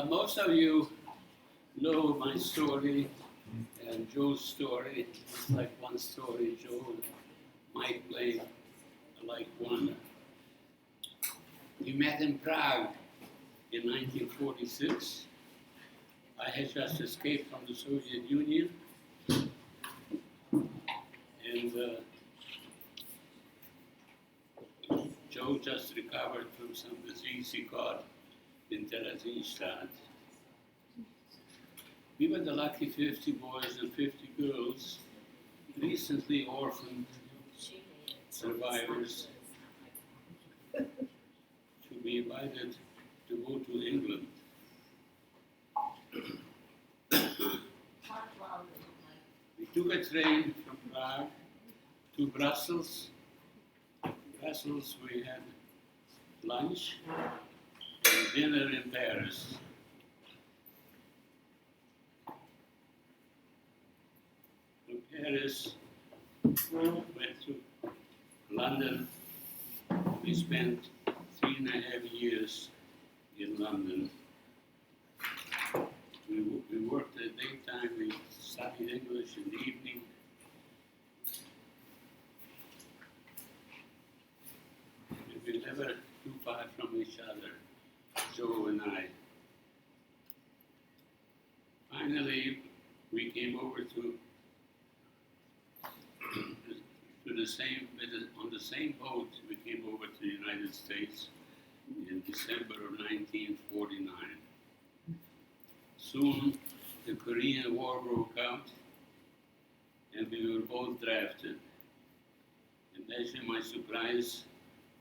Most of you know my story and Joe's story. It's like one story. Joe and Mike played like one. We met in Prague in 1946. I had just escaped from the Soviet Union. And Joe just recovered from some disease he caught in Theresienstadt. We were the lucky 50 boys and 50 girls, recently orphaned survivors, to be invited to go to England. We took a train from Prague to Brussels. In Brussels we had lunch and dinner in Paris. From Paris, went to London. We spent 3.5 years in London. We worked at daytime, we studied English in the evening. We were never too far from each other, Joe and I. Finally, we came over on the same boat, we came over to the United States in December of 1949. Soon, the Korean War broke out, and we were both drafted. Imagine my surprise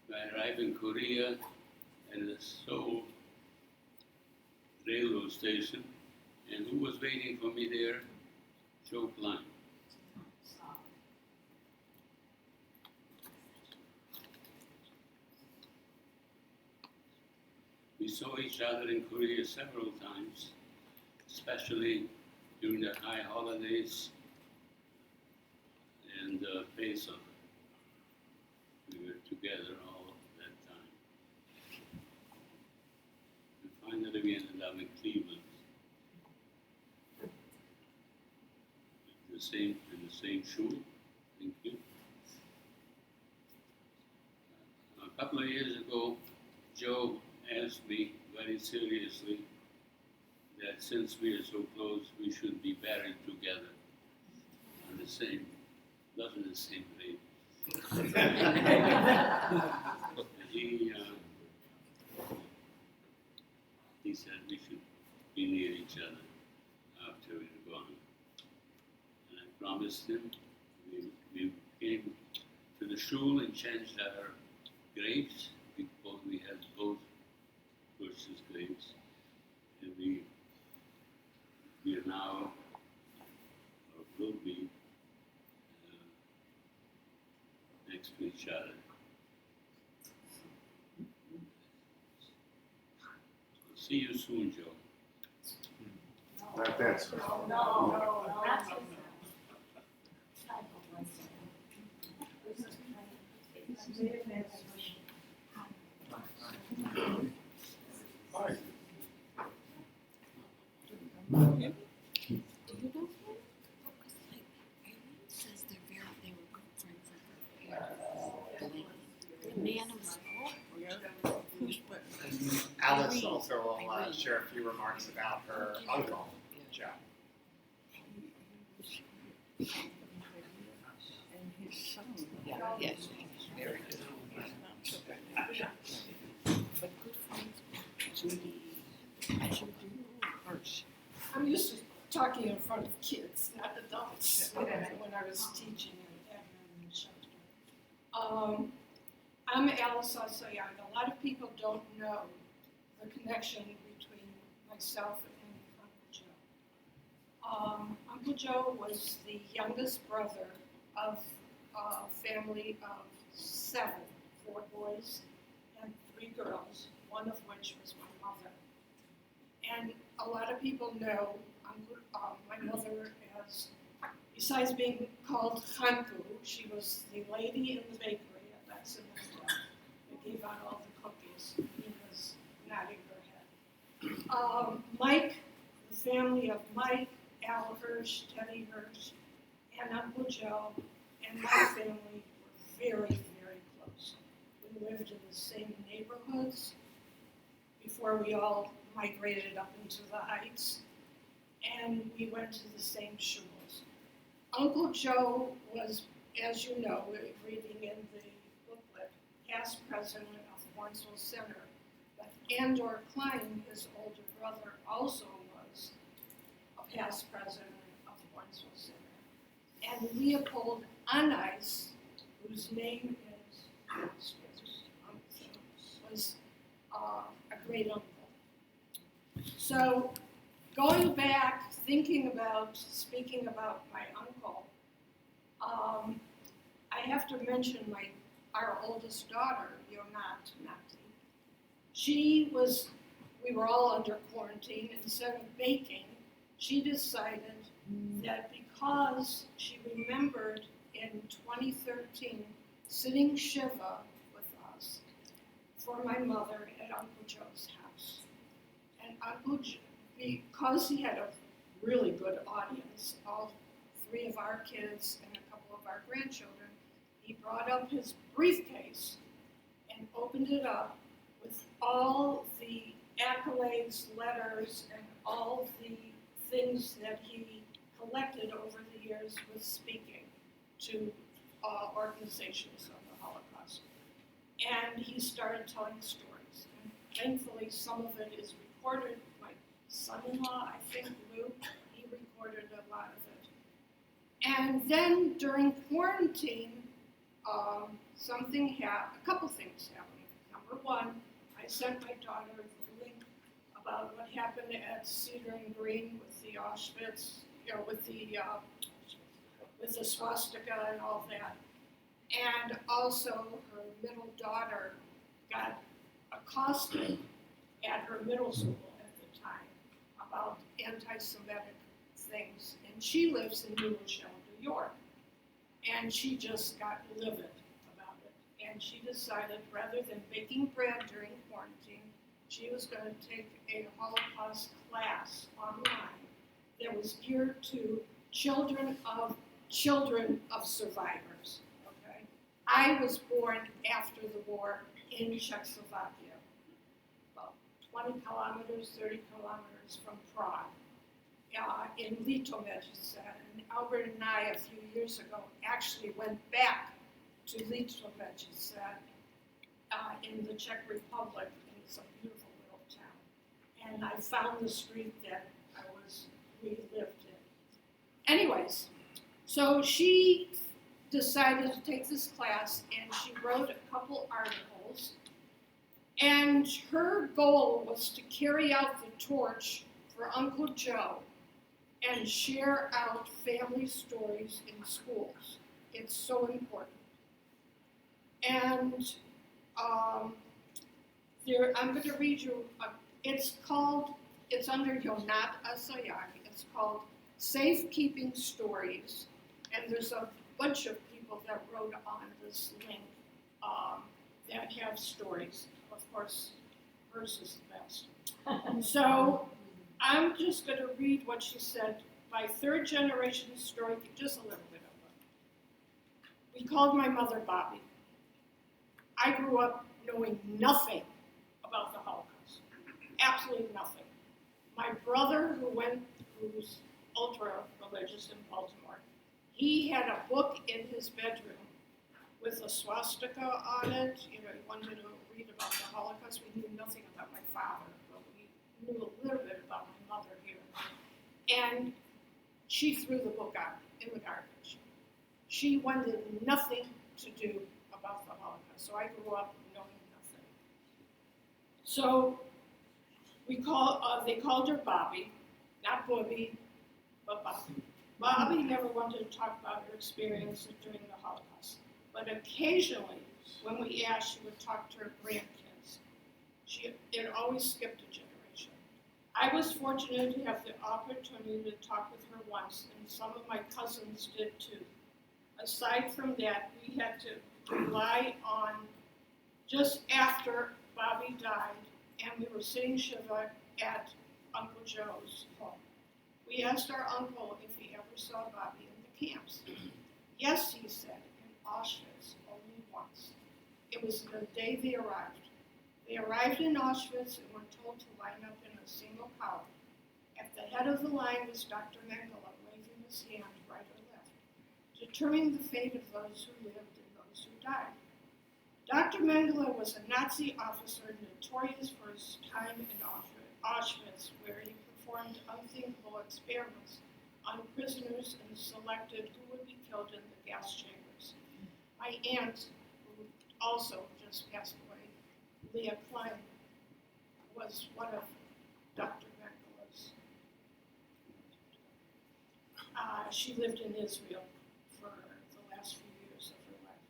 when I arrived in Korea at the Seoul railroad station, and who was waiting for me there? Joe Klein. We saw each other in Korea several times, especially during the high holidays and Pesach. We were together all that time. And finally we ended up in Cleveland. In the same shul. Thank you. A couple of years ago, Joe asked me very seriously that since we are so close, we should be buried together on the same, not in the same grave. He said we should be near each other after we were gone. And I promised him. We came to the shul and changed our graves. We had both versus graves, and we are now, or will be, next to each other. See you soon, Joe. Not that soon. No. Hi. Do you know him? Because Irene says they were good friends at her. The man who's Alice also will share a few remarks about her uncle, Joe. And his son. yes, Very good. Not so bad. But good friends. Judy. I'm used to talking in front of kids, not adults, when I was teaching in Edmond and Shelter. I'm Alice Asayag. A lot of people don't know the connection between myself and Uncle Joe. Uncle Joe was the youngest brother of a family of 7, 4 boys and 3 girls, one of which was my mother. And a lot of people know my mother as, besides being called Hanku, she was the lady in the bakery at Lexington that gave out all the cookies. He was nodding her head. Mike, the family of Mike, Al Hirsch, Teddy Hirsch, and Uncle Joe, and my family were very, very close. We lived in the same neighborhoods before we all migrated up into the Heights, and we went to the same schools. Uncle Joe was, as you know, reading in the booklet, past president of Warrensville Center, but Andor Klein, his older brother, also was a past president of Warrensville Center. And Leopold Anice, whose name is, was a great uncle. So going back, speaking about my uncle, I have to mention our oldest daughter, Yonat Nati. We were all under quarantine. Instead of baking, she decided that because she remembered in 2013 sitting Shiva with us for my mother at Uncle Joe's house. And because he had a really good audience, all three of our kids and a couple of our grandchildren, he brought up his briefcase and opened it up with all the accolades, letters, and all the things that he collected over the years with speaking to organizations of the Holocaust. And he started telling stories. And thankfully, some of it is recorded. My son-in-law, I think, Lou, he recorded a lot of it. And then during quarantine, a couple things happened. Number one, I sent my daughter the link about what happened at Cedar and Green with the Auschwitz, with the swastika and all that. And also her middle daughter got accosted at her middle school at the time about anti-Semitic things. And she lives in New Rochelle, New York. And she just got livid about it. And she decided rather than baking bread during quarantine, she was going to take a Holocaust class online that was geared to children of survivors. Okay? I was born after the war in Czechoslovakia, about 20 kilometers, 30 kilometers from Prague, in Litomedice. And Albert and I, a few years ago, actually went back to Litomedice in the Czech Republic. It's a beautiful little town. And I found the street that we lived in. Anyways, so she decided to take this class, and she wrote a couple articles. And her goal was to carry out the torch for Uncle Joe and share out family stories in schools. It's so important. And I'm going to read you, it's under Yonat Asayag. It's called Safekeeping Stories. And there's a bunch of people that wrote on this link that have stories. Of course, hers is the best. So I'm just going to read what she said. My third generation story, just a little bit of it. We called my mother Bobby. I grew up knowing nothing about the Holocaust. Absolutely nothing. My brother, who's ultra-religious in Baltimore, he had a book in his bedroom with a swastika on it. You know, he wanted to read about the Holocaust. We knew nothing about my father, but we knew a little bit about my mother here. And she threw the book out in the garbage. She wanted nothing to do about the Holocaust. So I grew up knowing nothing. So they called her Bobby, not Bobby, but Bobby. Bobby never wanted to talk about her experiences during the Holocaust, but occasionally, when we asked, she would talk to her grandkids. It always skipped a generation. I was fortunate to have the opportunity to talk with her once, and some of my cousins did too. Aside from that, we had to rely on just after Bobby died, and we were sitting Shiva at Uncle Joe's home. We asked our uncle if he ever saw Bobby in the camps. Yes, he said, in Auschwitz, only once. It was the day they arrived. They arrived in Auschwitz and were told to line up in a single column. At the head of the line was Dr. Mengele, waving his hand right or left, determining the fate of those who lived and those who died. Dr. Mengele was a Nazi officer notorious for his time in Auschwitz, where he performed unthinkable experiments on prisoners and selected who would be killed in the gas chambers. My aunt, who also just passed away, Leah Klein, was one of Dr. Mengele's. She lived in Israel for the last few years of her life.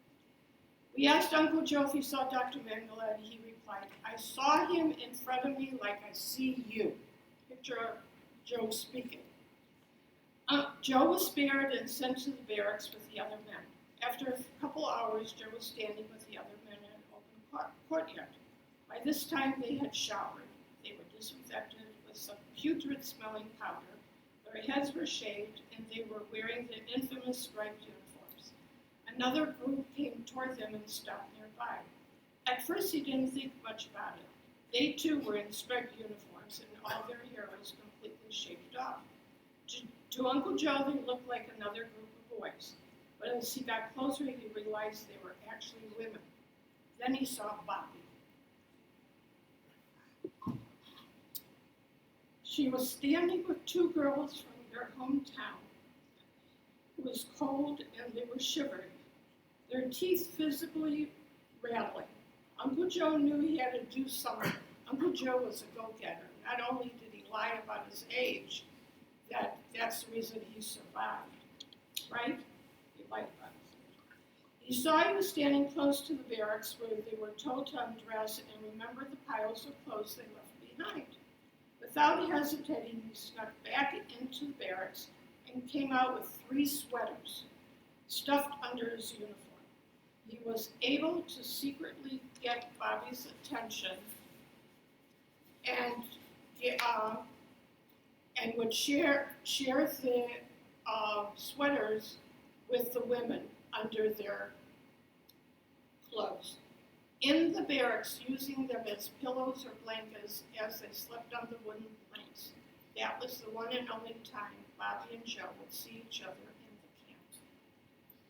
We asked Uncle Joe if he saw Dr. Mengele, and he replied, I saw him in front of me like I see you. Picture Joe speaking. Joe was spared and sent to the barracks with the other men. After a couple hours, Joe was standing with the other men in an open courtyard. By this time, they had showered. They were disinfected with some putrid-smelling powder. Their heads were shaved, and they were wearing the infamous striped uniforms. Another group came toward them and stopped nearby. At first, he didn't think much about it. They, too, were in striped uniforms, and all their hair was completely shaved off. To Uncle Joe, they looked like another group of boys. But as he got closer, he realized they were actually women. Then he saw Bobby. She was standing with two girls from their hometown. It was cold and they were shivering, their teeth visibly rattling. Uncle Joe knew he had to do something. Uncle Joe was a go-getter. Not only did he lie about his age, that's the reason he survived, right? He lied about his age. He saw he was standing close to the barracks where they were told to undress and remember the piles of clothes they left behind. Without hesitating, he snuck back into the barracks and came out with 3 sweaters stuffed under his uniform. He was able to secretly get Bobby's attention and would share the sweaters with the women under their clothes. In the barracks, using them as pillows or blankets as they slept on the wooden planks. That was the one and only time Bobby and Joe would see each other in the camp.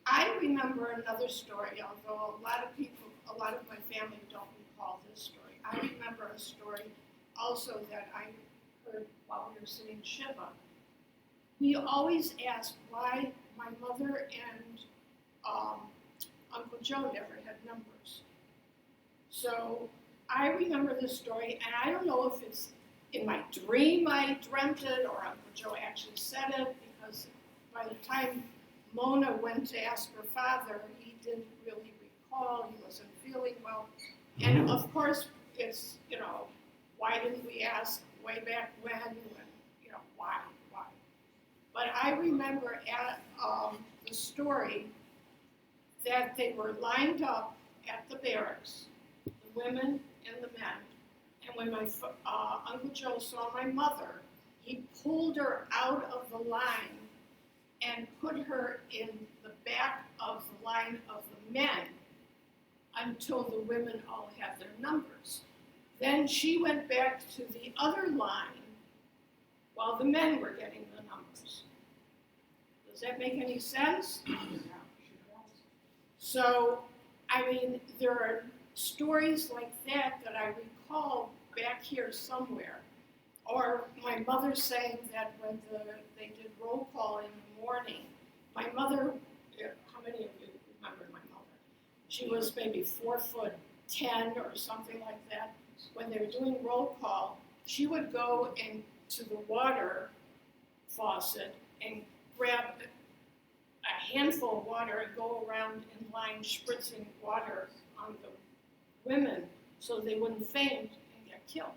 I remember another story, although a lot of my family don't recall this story. I remember a story also that I heard while we were sitting Shiva. We always asked why my mother and Uncle Joe never had numbers. So I remember this story, and I don't know if it's in my dream I dreamt it or Uncle Joe actually said it, because by the time Mona went to ask her father, he didn't really recall, he wasn't feeling well. And of course, it's, why didn't we ask way back when, why? But I remember the story that they were lined up at the barracks, the women and the men. And when my Uncle Joe saw my mother, he pulled her out of the line and put her in the back of the line of the men until the women all had their numbers. Then she went back to the other line while the men were getting the numbers. Does that make any sense? So, there are stories like that I recall back here somewhere. Or my mother saying that when they did roll call in the morning, my mother, how many of you remember my mother? She was maybe 4'10" or something like that. When they were doing roll call, she would go into the water faucet and grab a handful of water and go around in line spritzing water on the women so they wouldn't faint and get killed.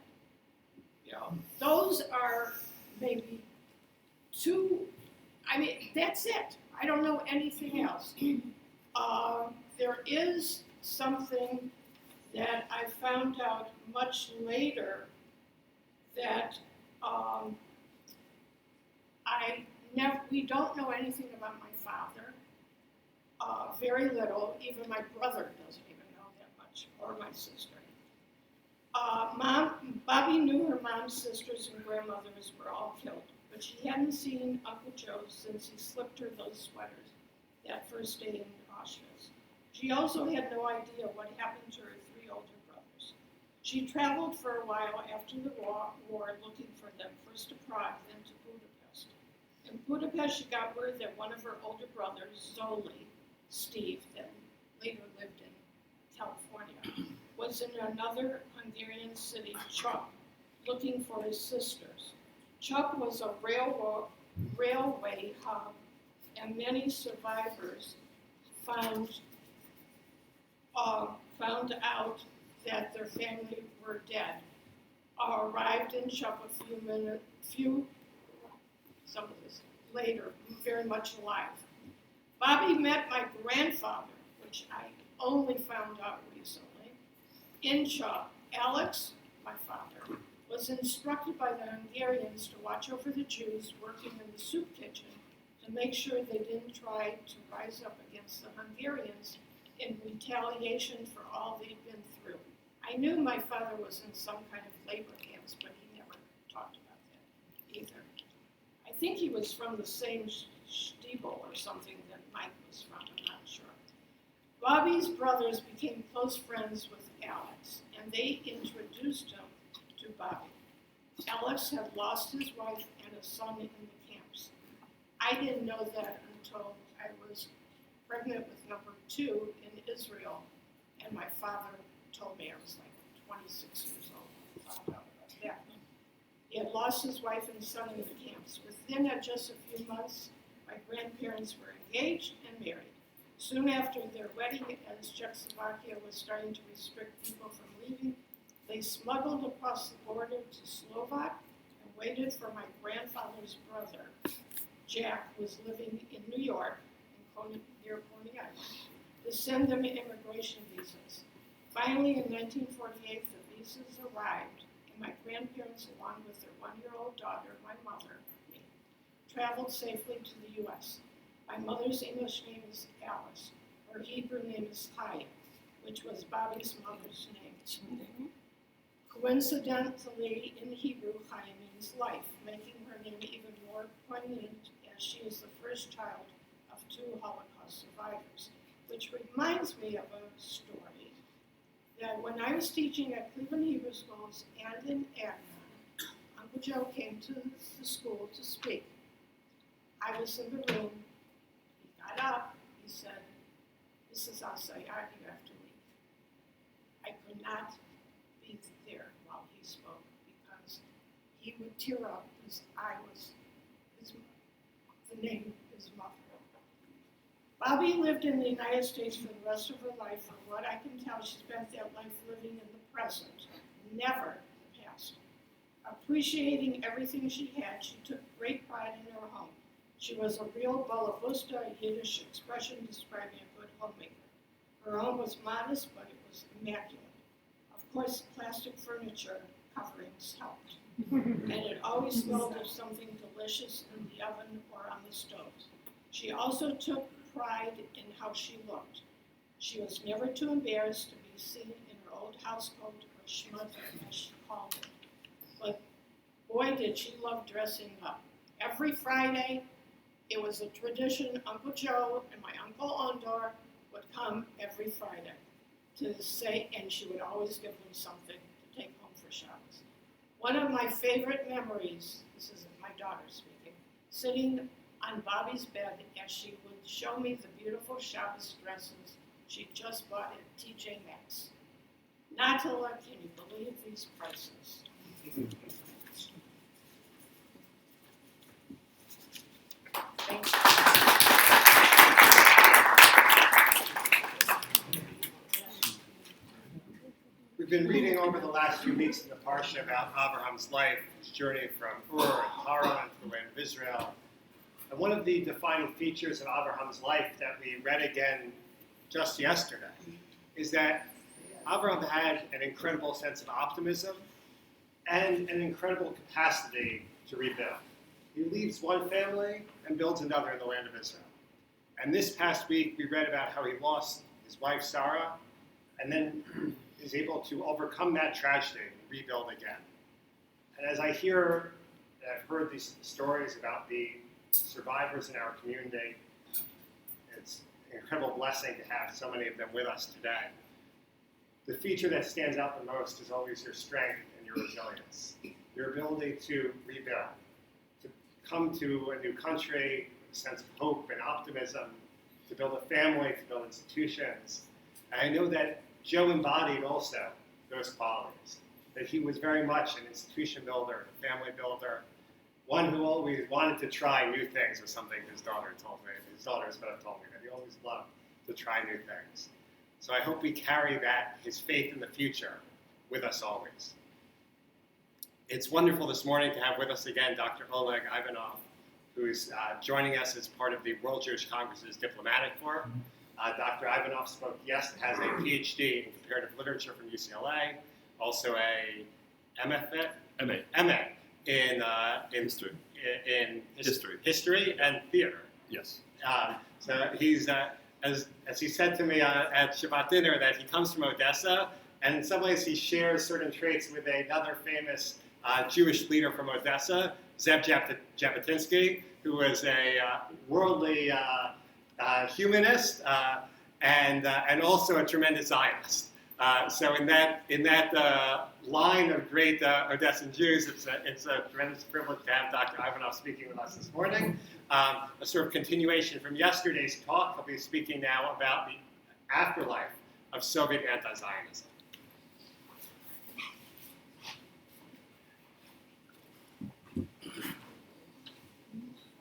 Those are maybe 2, that's it. I don't know anything else. There is something that I found out much later that we don't know anything about my father, very little. Even my brother doesn't even know that much, or my sister. Bobby knew her mom's sisters and grandmothers were all killed, but she hadn't seen Uncle Joe since he slipped her those sweaters that first day in Auschwitz. She also had no idea what happened to her 3 older brothers. She traveled for a while after the war looking for them, first to Prague, then to Budapest. In Budapest, she got word that one of her older brothers, Steve, that later lived in California, was in another Hungarian city, Chuk, looking for his sisters. Chuk was a railway hub, and many survivors found out that their family were dead. Arrived in Chuk some of this later, very much alive. Bobby met my grandfather, which I only found out recently, in Chuk. Alex, my father, was instructed by the Hungarians to watch over the Jews working in the soup kitchen to make sure they didn't try to rise up against the Hungarians in retaliation for all they'd been through. I knew my father was in some kind of labor camps, but he never talked about that either. I think he was from the same Stiebel or something that Mike was from, I'm not sure. Bobby's brothers became close friends with Alex, and they introduced him to Bobby. Alex had lost his wife and a son in the camps. I didn't know that until I was pregnant with number 2 in Israel, and my father told me. I was like 26 years old when I found out about that. He had lost his wife and son in the camps. Within just a few months, my grandparents were engaged and married. Soon after their wedding, as Czechoslovakia was starting to restrict people from leaving, they smuggled across the border to Slovak and waited for my grandfather's brother, Jack, who was living in New York, near Coney Island, to send them immigration visas. Finally, in 1948, the visas arrived, and my grandparents, along with their 1-year-old daughter, my mother, me, traveled safely to the U.S. My mother's English name is Alice. Her Hebrew name is Chaya, which was Bobby's mother's name. Coincidentally, in Hebrew, Chaya means life, making her name even more poignant as she is the first child of 2 Holocaust survivors, which reminds me of a story that when I was teaching at Cleveland Hebrew Schools and in Agnon, Uncle Joe came to the school to speak. I was in the room. He got up. He said, "Mrs. Asayar, you have to leave." I could not be there while he spoke because he would tear up because I was the name of his mother. Bobby lived in the United States for the rest of her life. From what I can tell, she spent that life living in the present, never the past. Appreciating everything she had, she took great pride in her home. She was a real balabusta, a Yiddish expression describing a good homemaker. Her home was modest, but it was immaculate. Of course, plastic furniture coverings helped. And it always smelled of something delicious in the oven or on the stove. She also took pride in how she looked. She was never too embarrassed to be seen in her old housecoat or schmutzer, as she called it. But boy, did she love dressing up. Every Friday, it was a tradition. Uncle Joe and my Uncle Ondor would come every Friday to say, and she would always give them something to take home for Shabbos. One of my favorite memories, this is my daughter speaking, sitting on Bobby's bed as she would show me the beautiful Shabbos dresses she just bought at TJ Maxx. Natala, can you believe these prices? Thank you. We've been reading over the last few weeks in the Parsha about Abraham's life, his journey from Ur and Haran to the land of Israel. And one of the defining features of Abraham's life that we read again just yesterday is that Abraham had an incredible sense of optimism and an incredible capacity to rebuild. He leaves one family and builds another in the land of Israel. And this past week, we read about how he lost his wife, Sarah, and then is able to overcome that tragedy and rebuild again. And as I hear, and I've heard these stories about the survivors in our community, it's an incredible blessing to have so many of them with us today. The feature that stands out the most is always your strength and your resilience, your ability to rebuild, to come to a new country with a sense of hope and optimism, to build a family, to build institutions. And I know that Joe embodied also those qualities, that he was very much an institution builder, a family builder, one who always wanted to try new things, was something his daughter told me. His daughters both told me that he always loved to try new things. So I hope we carry that, his faith in the future, with us always. It's wonderful this morning to have with us again Dr. Oleg Ivanov, who is joining us as part of the World Jewish Congress's diplomatic corps. Dr. Ivanov has a PhD in comparative literature from UCLA, also a MA in History. In History. History and theater. Yes. So he's, as he said to me at Shabbat dinner, that he comes from Odessa, and in some ways he shares certain traits with another famous Jewish leader from Odessa, Zev Jabotinsky, who was a worldly humanist and also a tremendous Zionist. So in that line of great Odessan Jews, it's a tremendous privilege to have Dr. Ivanov speaking with us this morning. A sort of continuation from yesterday's talk, I'll be speaking now about the afterlife of Soviet anti-Zionism.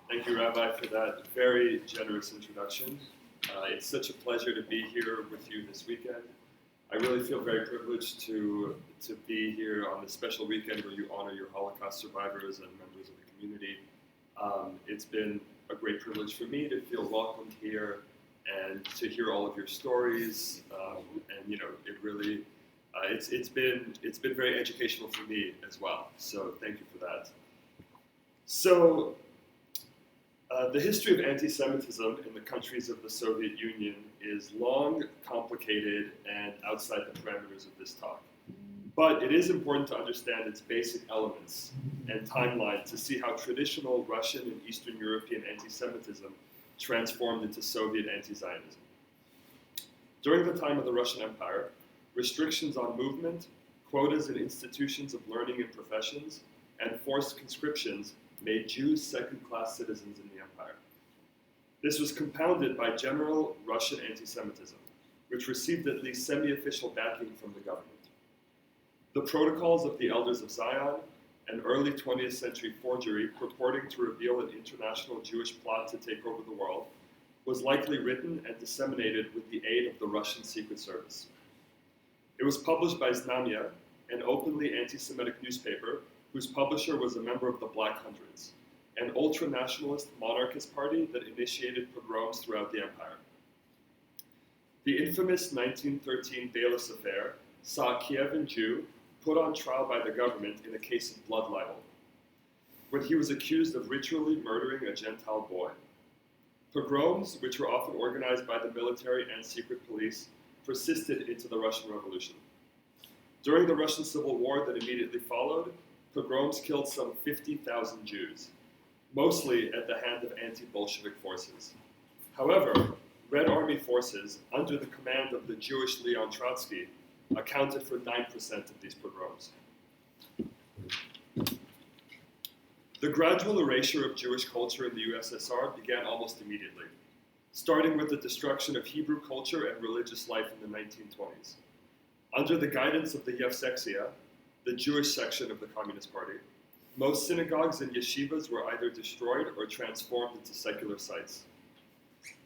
Thank you, Rabbi, for that very generous introduction. It's such a pleasure to be here with you this weekend. I really feel very privileged to be here on this special weekend where you honor your Holocaust survivors and members of the community. It's been a great privilege for me to feel welcomed here and to hear all of your stories. And it really it's been very educational for me as well. So thank you for that. So. The history of anti-Semitism in the countries of the Soviet Union is long, complicated, and outside the parameters of this talk. But it is important to understand its basic elements and timeline to see how traditional Russian and Eastern European anti-Semitism transformed into Soviet anti-Zionism. During the time of the Russian Empire, restrictions on movement, quotas in institutions of learning and professions, and forced conscriptions made Jews second-class citizens in the empire. This was compounded by general Russian anti-Semitism, which received at least semi-official backing from the government. The Protocols of the Elders of Zion, an early 20th century forgery purporting to reveal an international Jewish plot to take over the world, was likely written and disseminated with the aid of the Russian Secret Service. It was published by Znamya, an openly anti-Semitic newspaper whose publisher was a member of the Black Hundreds, an ultra-nationalist monarchist party that initiated pogroms throughout the empire. The infamous 1913 Bayless affair saw a Kievan Jew put on trial by the government in a case of blood libel, when he was accused of ritually murdering a Gentile boy. Pogroms, which were often organized by the military and secret police, persisted into the Russian Revolution. During the Russian Civil War that immediately followed, pogroms killed some 50,000 Jews, mostly at the hand of anti-Bolshevik forces. However, Red Army forces, under the command of the Jewish Leon Trotsky, accounted for 9% of these pogroms. The gradual erasure of Jewish culture in the USSR began almost immediately, starting with the destruction of Hebrew culture and religious life in the 1920s. Under the guidance of the Yevsektia, the Jewish section of the Communist Party, most synagogues and yeshivas were either destroyed or transformed into secular sites.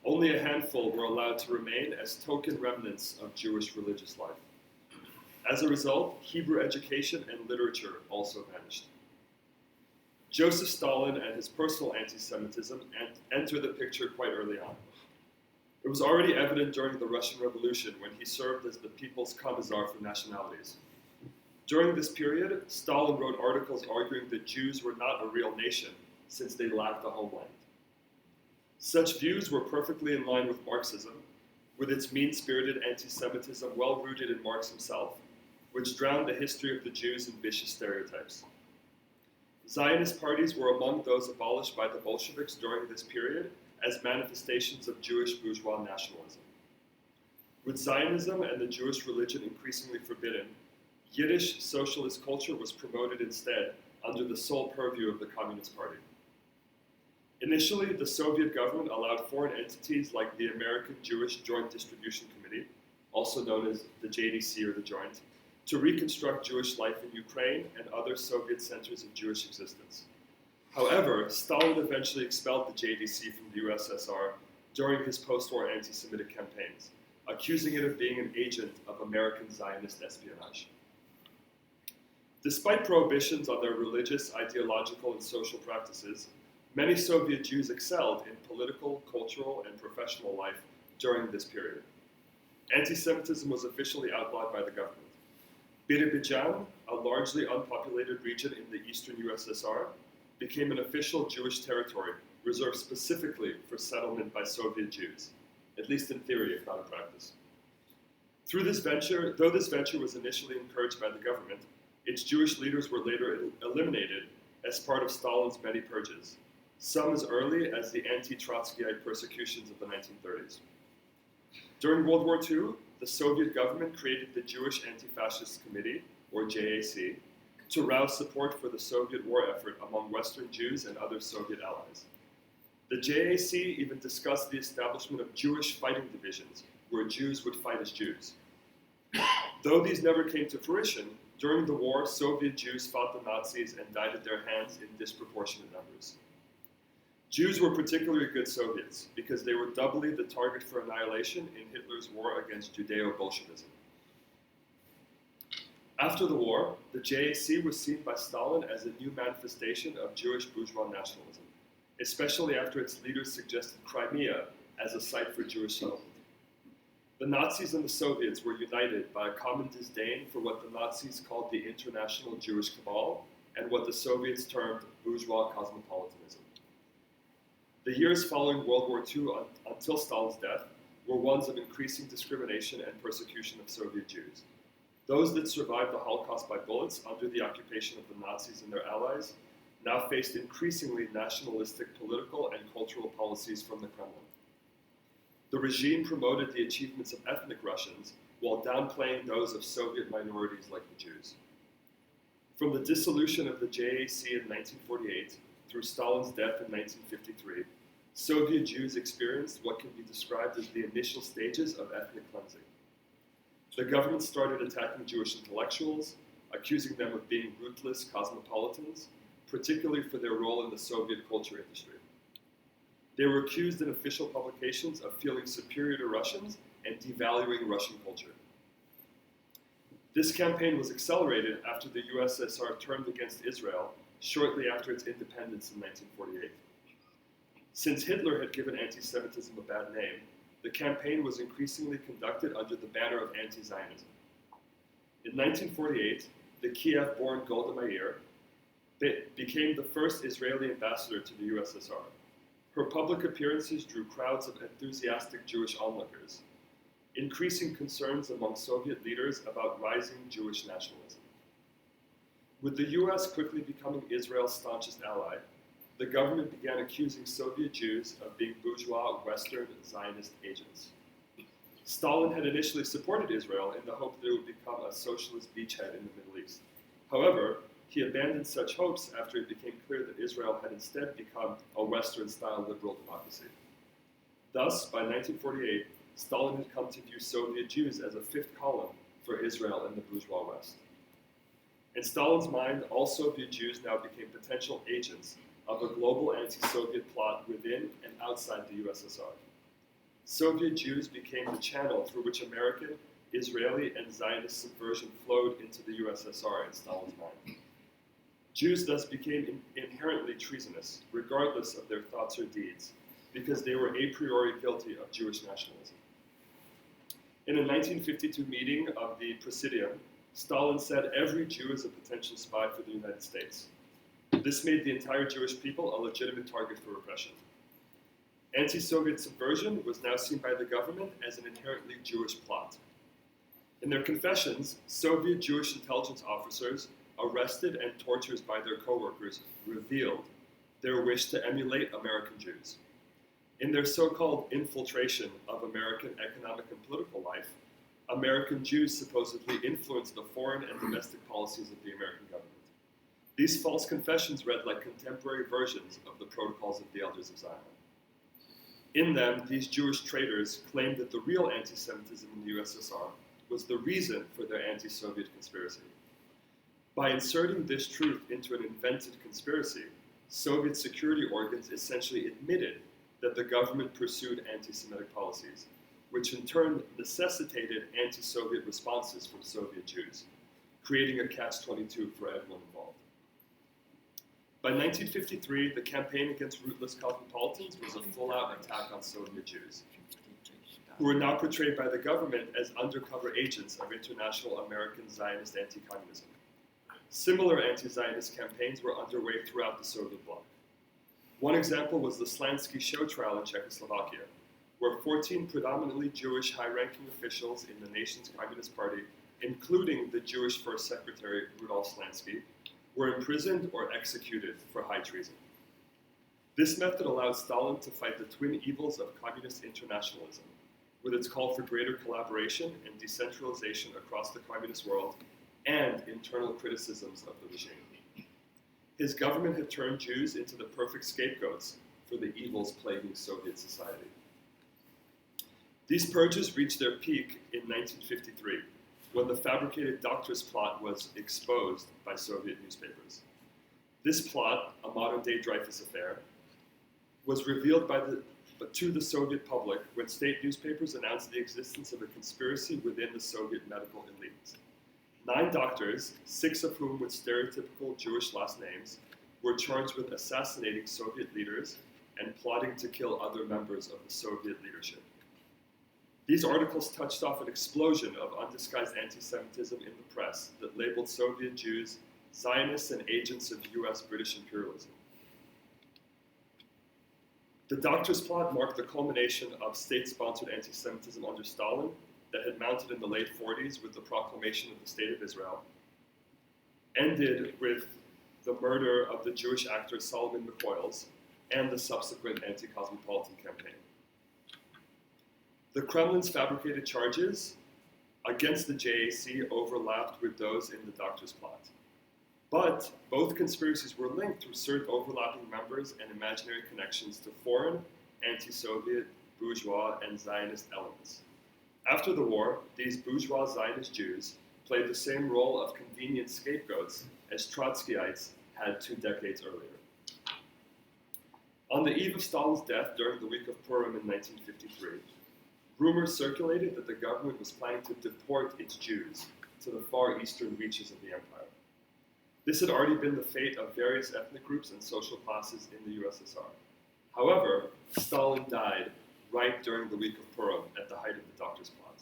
Only a handful were allowed to remain as token remnants of Jewish religious life. As a result, Hebrew education and literature also vanished. Joseph Stalin and his personal anti-Semitism enter the picture quite early on. It was already evident during the Russian Revolution when he served as the People's Commissar for Nationalities. During this period, Stalin wrote articles arguing that Jews were not a real nation since they lacked a homeland. Such views were perfectly in line with Marxism, with its mean-spirited anti-Semitism well rooted in Marx himself, which drowned the history of the Jews in vicious stereotypes. Zionist parties were among those abolished by the Bolsheviks during this period as manifestations of Jewish bourgeois nationalism. With Zionism and the Jewish religion increasingly forbidden, Yiddish socialist culture was promoted instead under the sole purview of the Communist Party. Initially, the Soviet government allowed foreign entities like the American Jewish Joint Distribution Committee, also known as the JDC or the Joint, to reconstruct Jewish life in Ukraine and other Soviet centers of Jewish existence. However, Stalin eventually expelled the JDC from the USSR during his post-war anti-Semitic campaigns, accusing it of being an agent of American Zionist espionage. Despite prohibitions on their religious, ideological, and social practices, many Soviet Jews excelled in political, cultural, and professional life during this period. Anti-Semitism was officially outlawed by the government. Birobidzhan, a largely unpopulated region in the eastern USSR, became an official Jewish territory reserved specifically for settlement by Soviet Jews, at least in theory, if not in practice. Though this venture was initially encouraged by the government, its Jewish leaders were later eliminated as part of Stalin's many purges, some as early as the anti-Trotskyite persecutions of the 1930s. During World War II, the Soviet government created the Jewish Anti-Fascist Committee, or JAC, to rouse support for the Soviet war effort among Western Jews and other Soviet allies. The JAC even discussed the establishment of Jewish fighting divisions, where Jews would fight as Jews. Though these never came to fruition, during the war, Soviet Jews fought the Nazis and died at their hands in disproportionate numbers. Jews were particularly good Soviets because they were doubly the target for annihilation in Hitler's war against Judeo-Bolshevism. After the war, the JAC was seen by Stalin as a new manifestation of Jewish bourgeois nationalism, especially after its leaders suggested Crimea as a site for Jewish settlement. The Nazis and the Soviets were united by a common disdain for what the Nazis called the international Jewish cabal and what the Soviets termed bourgeois cosmopolitanism. The years following World War II until Stalin's death were ones of increasing discrimination and persecution of Soviet Jews. Those that survived the Holocaust by bullets under the occupation of the Nazis and their allies now faced increasingly nationalistic political and cultural policies from the Kremlin. The regime promoted the achievements of ethnic Russians while downplaying those of Soviet minorities like the Jews. From the dissolution of the JAC in 1948 through Stalin's death in 1953, Soviet Jews experienced what can be described as the initial stages of ethnic cleansing. The government started attacking Jewish intellectuals, accusing them of being ruthless cosmopolitans, particularly for their role in the Soviet culture industry. They were accused in official publications of feeling superior to Russians and devaluing Russian culture. This campaign was accelerated after the USSR turned against Israel shortly after its independence in 1948. Since Hitler had given anti-Semitism a bad name, the campaign was increasingly conducted under the banner of anti-Zionism. In 1948, the Kiev-born Golda Meir became the first Israeli ambassador to the USSR. Her public appearances drew crowds of enthusiastic Jewish onlookers, increasing concerns among Soviet leaders about rising Jewish nationalism. With the US quickly becoming Israel's staunchest ally, the government began accusing Soviet Jews of being bourgeois Western Zionist agents. Stalin had initially supported Israel in the hope that it would become a socialist beachhead in the Middle East. However, he abandoned such hopes after it became clear that Israel had instead become a Western-style liberal democracy. Thus, by 1948, Stalin had come to view Soviet Jews as a fifth column for Israel and the bourgeois West. In Stalin's mind, all Soviet Jews now became potential agents of a global anti-Soviet plot within and outside the USSR. Soviet Jews became the channel through which American, Israeli, and Zionist subversion flowed into the USSR in Stalin's mind. Jews thus became inherently treasonous, regardless of their thoughts or deeds, because they were a priori guilty of Jewish nationalism. In a 1952 meeting of the Presidium, Stalin said every Jew is a potential spy for the United States. This made the entire Jewish people a legitimate target for repression. Anti-Soviet subversion was now seen by the government as an inherently Jewish plot. In their confessions, Soviet Jewish intelligence officers arrested and tortured by their co-workers revealed their wish to emulate American Jews. In their so-called infiltration of American economic and political life, American Jews supposedly influenced the foreign and domestic policies of the American government. These false confessions read like contemporary versions of the Protocols of the Elders of Zion. In them, these Jewish traitors claimed that the real anti-Semitism in the USSR was the reason for their anti-Soviet conspiracy. By inserting this truth into an invented conspiracy, Soviet security organs essentially admitted that the government pursued anti-Semitic policies, which in turn necessitated anti-Soviet responses from Soviet Jews, creating a catch-22 for everyone involved. By 1953, the campaign against rootless cosmopolitans was a full-out attack on Soviet Jews, who were now portrayed by the government as undercover agents of international American Zionist anti-communism. Similar anti-Zionist campaigns were underway throughout the Soviet bloc. One example was the Slansky show trial in Czechoslovakia, where 14 predominantly Jewish high-ranking officials in the nation's Communist Party, including the Jewish First Secretary Rudolf Slansky, were imprisoned or executed for high treason. This method allowed Stalin to fight the twin evils of communist internationalism, with its call for greater collaboration and decentralization across the communist world, and internal criticisms of the regime. His government had turned Jews into the perfect scapegoats for the evils plaguing Soviet society. These purges reached their peak in 1953, when the fabricated doctors plot was exposed by Soviet newspapers. This plot, a modern-day Dreyfus affair, was revealed to the Soviet public when state newspapers announced the existence of a conspiracy within the Soviet medical elite. 9 doctors, 6 of whom with stereotypical Jewish last names, were charged with assassinating Soviet leaders and plotting to kill other members of the Soviet leadership. These articles touched off an explosion of undisguised anti-Semitism in the press that labeled Soviet Jews Zionists and agents of US British imperialism. The doctors' plot marked the culmination of state-sponsored anti-Semitism under Stalin that had mounted in the late 40s with the proclamation of the State of Israel, ended with the murder of the Jewish actor Solomon McCoyles and the subsequent anti-cosmopolitan campaign. The Kremlin's fabricated charges against the JAC overlapped with those in the doctor's plot. But both conspiracies were linked through certain overlapping members and imaginary connections to foreign, anti-Soviet, bourgeois, and Zionist elements. After the war, these bourgeois Zionist Jews played the same role of convenient scapegoats as Trotskyites had 2 decades earlier. On the eve of Stalin's death during the week of Purim in 1953, rumors circulated that the government was planning to deport its Jews to the far eastern reaches of the empire. This had already been the fate of various ethnic groups and social classes in the USSR. However, Stalin died right during the week of Purim at the height of the doctor's plot.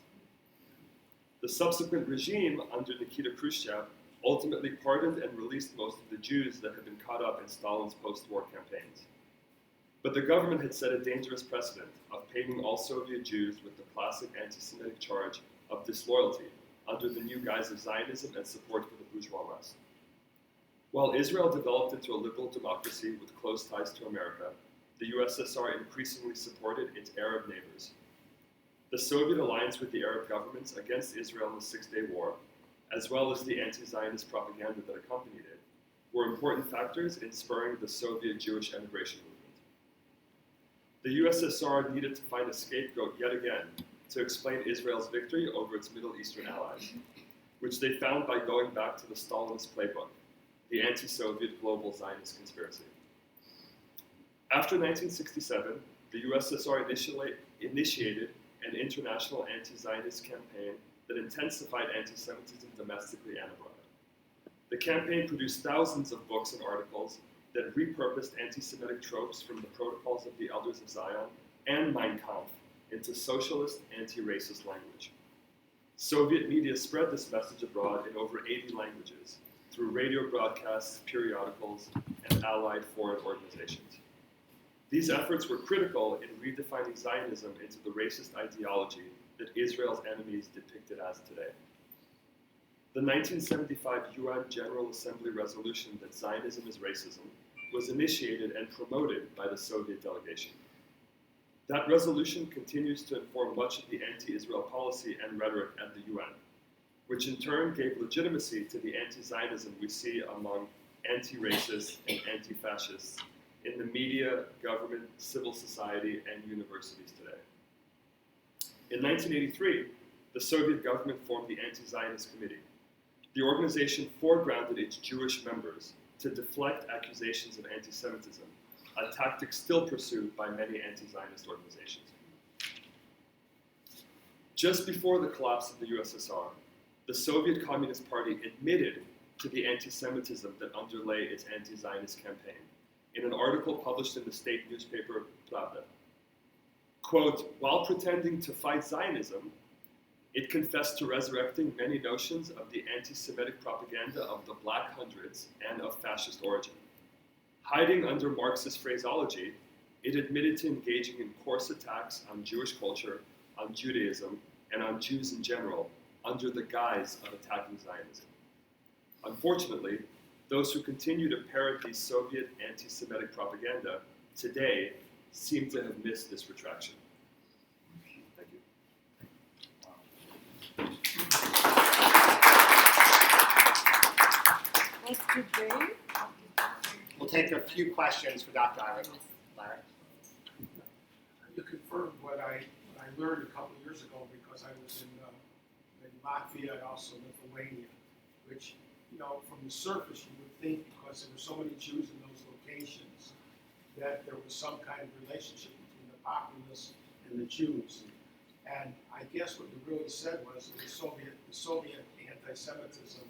The subsequent regime under Nikita Khrushchev ultimately pardoned and released most of the Jews that had been caught up in Stalin's post-war campaigns. But the government had set a dangerous precedent of painting all Soviet Jews with the classic anti-Semitic charge of disloyalty under the new guise of Zionism and support for the bourgeois West. While Israel developed into a liberal democracy with close ties to America, the USSR increasingly supported its Arab neighbors. The Soviet alliance with the Arab governments against Israel in the Six-Day War, as well as the anti-Zionist propaganda that accompanied it, were important factors in spurring the Soviet Jewish emigration movement. The USSR needed to find a scapegoat yet again to explain Israel's victory over its Middle Eastern allies, which they found by going back to the Stalinist playbook, the anti-Soviet global Zionist conspiracy. After 1967, the USSR initiated an international anti-Zionist campaign that intensified anti-Semitism domestically and abroad. The campaign produced thousands of books and articles that repurposed anti-Semitic tropes from the Protocols of the Elders of Zion and Mein Kampf into socialist, anti-racist language. Soviet media spread this message abroad in over 80 languages through radio broadcasts, periodicals, and allied foreign organizations. These efforts were critical in redefining Zionism into the racist ideology that Israel's enemies depict it as today. The 1975 UN General Assembly resolution that Zionism is racism was initiated and promoted by the Soviet delegation. That resolution continues to inform much of the anti-Israel policy and rhetoric at the UN, which in turn gave legitimacy to the anti-Zionism we see among anti-racists and anti-fascists in the media, government, civil society, and universities today. In 1983, the Soviet government formed the Anti-Zionist Committee. The organization foregrounded its Jewish members to deflect accusations of anti-Semitism, a tactic still pursued by many anti-Zionist organizations. Just before the collapse of the USSR, the Soviet Communist Party admitted to the anti-Semitism that underlay its anti-Zionist campaign in an article published in the state newspaper Pravda. Quote, while pretending to fight Zionism, it confessed to resurrecting many notions of the anti-Semitic propaganda of the Black Hundreds and of fascist origin. Hiding under Marxist phraseology, it admitted to engaging in coarse attacks on Jewish culture, on Judaism, and on Jews in general, under the guise of attacking Zionism. Unfortunately, those who continue to parrot these Soviet anti-Semitic propaganda today seem to have missed this retraction. Thank you. What's today? We'll take a few questions for Dr. Ira. Larry? You confirmed what I learned a couple of years ago because I was in Latvia and also Lithuania, which, you know, from the surface you would think because there were so many Jews in those locations that there was some kind of relationship between the populace and the Jews. And I guess what you really said was that the Soviet anti-Semitism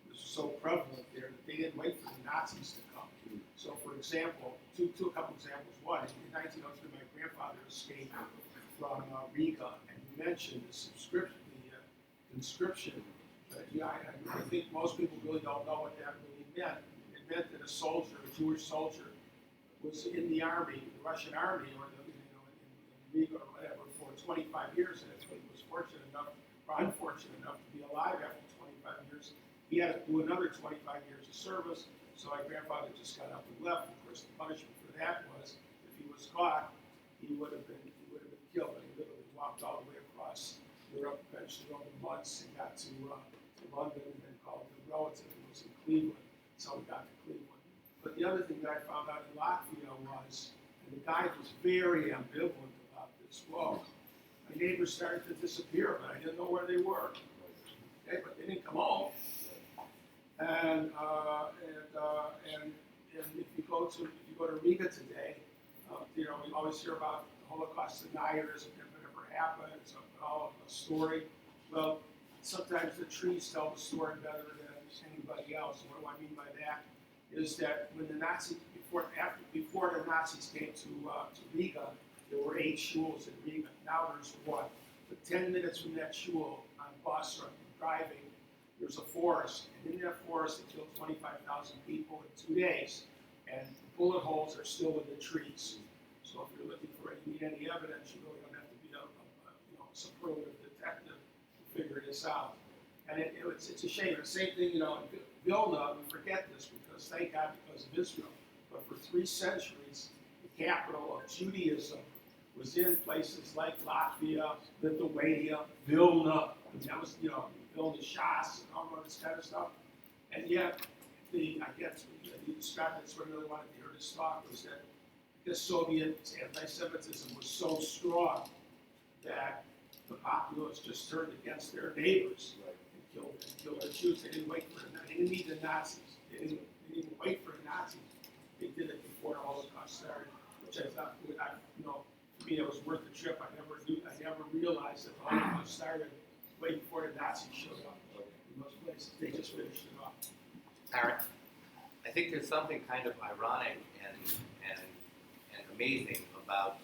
was so prevalent there that they didn't wait for the Nazis to come. So, for example, a couple examples. One, in 1903, my grandfather escaped from Riga, and you mentioned the conscription. I think most people really don't know what that really meant. It meant that a soldier, a Jewish soldier, was in the army, the Russian army, or in Riga or whatever, for 25 years, and if he was fortunate enough, or unfortunate enough, to be alive after 25 years, he had to do another 25 years of service. So my grandfather just got up and left. Of course, the punishment for that was, if he was caught, he would have been killed. And he literally walked all the way across Europe, eventually over months, and got to London, and then called a relative who was in Cleveland. So he got to Cleveland. But the other thing that I found out in Latvia was, and the guy was very ambivalent about this. Well, my neighbors started to disappear, but I didn't know where they were. Okay, but they didn't come home. And if you go to Riga today, you know, we always hear about the Holocaust deniers and if it ever happened. It's all a story. Well, sometimes the trees tell the story better than anybody else. And what do I mean by that? Is that when the Nazis before the Nazis came to Riga, there were 8 shuls in Riga. Now there's 1. But 10 minutes from that shul on bus or driving, there's a forest, and in that forest it killed 25,000 people in 2 days, and the bullet holes are still in the trees. So if you're looking for any evidence, you really don't have to be a superlative detective to figure this out. And it's a shame. The same thing, you know, in Vilna, we forget this because thank God because of Israel, but for 3 centuries, the capital of Judaism was in places like Latvia, Lithuania, Vilna, and that was, you know, Vilna Shas and all of this kind of stuff. And yet, I guess you described that's what I really wanted to hear this talk was that the Soviet anti-Semitism was so strong that the populace just turned against their neighbors and killed their Jews. They didn't wait for they didn't need the Nazis. They didn't even wait for the Nazis. They did it before the Holocaust started, which I thought, you know, to me it was worth the trip. I never realized that the Holocaust started way before the Nazis showed up in those places. They just finished it off. Aaron? I think there's something kind of ironic and amazing about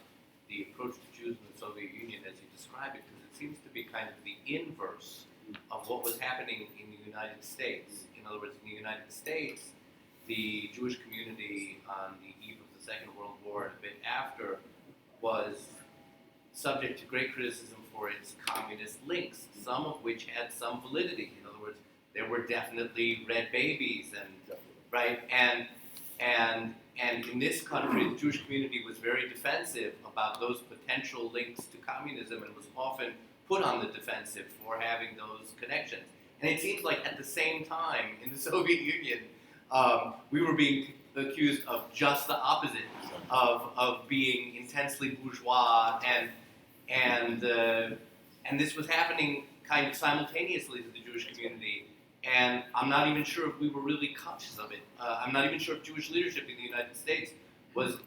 the approach to Jews in the Soviet Union as you describe it, because it seems to be kind of the inverse of what was happening in the United States. In other words, in the United States, the Jewish community on the eve of the Second World War and a bit after was subject to great criticism for its communist links, some of which had some validity. In other words, there were definitely red babies and right and in this country, the Jewish community was very defensive about those potential links to communism and was often put on the defensive for having those connections. And it seems like at the same time in the Soviet Union, we were being accused of just the opposite, of being intensely bourgeois, and this was happening kind of simultaneously to the Jewish community. And I'm not even sure if we were really conscious of it. I'm not even sure if Jewish leadership in the United States was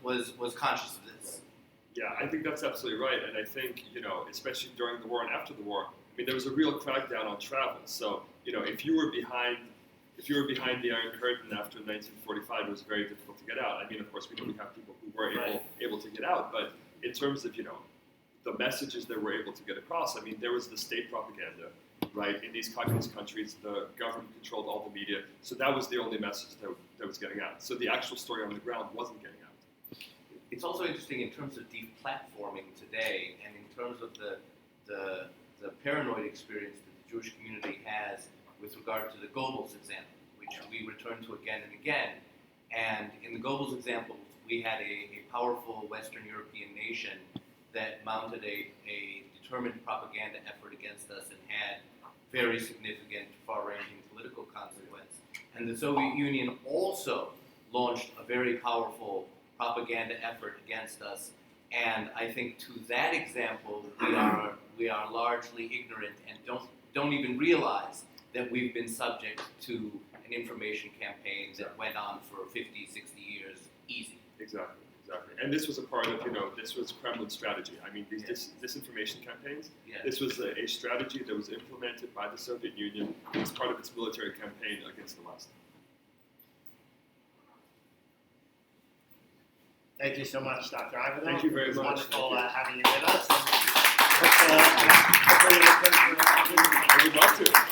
conscious of this. Yeah, I think that's absolutely right. And I think, especially during the war and after the war, there was a real crackdown on travel. So, if you were behind the Iron Curtain after 1945, it was very difficult to get out. Of course, we have people who were able to get out, but in terms of, the messages that we're able to get across, there was the state propaganda, right? In these communist countries, the government controlled all the media, so that was the only message that was getting out. So the actual story on the ground wasn't getting out. It's also interesting in terms of deplatforming today, and in terms of the paranoid experience that the Jewish community has with regard to the Goebbels example, which we return to again and again. And in the Goebbels example, we had a powerful Western European nation that mounted a determined propaganda effort against us and had very significant far-ranging political consequence. And the Soviet Union also launched a very powerful propaganda effort against us. And I think to that example, we are largely ignorant and don't even realize that we've been subject to an information campaign that went on for 50, 60 years easy. Exactly. And this was a part of, this was Kremlin's strategy. These disinformation campaigns, this was a strategy that was implemented by the Soviet Union as part of its military campaign against the West. Thank you so much, Dr. Ivanov. Thank you very It was much. wonderful having you with us. And hopefully, I would love to.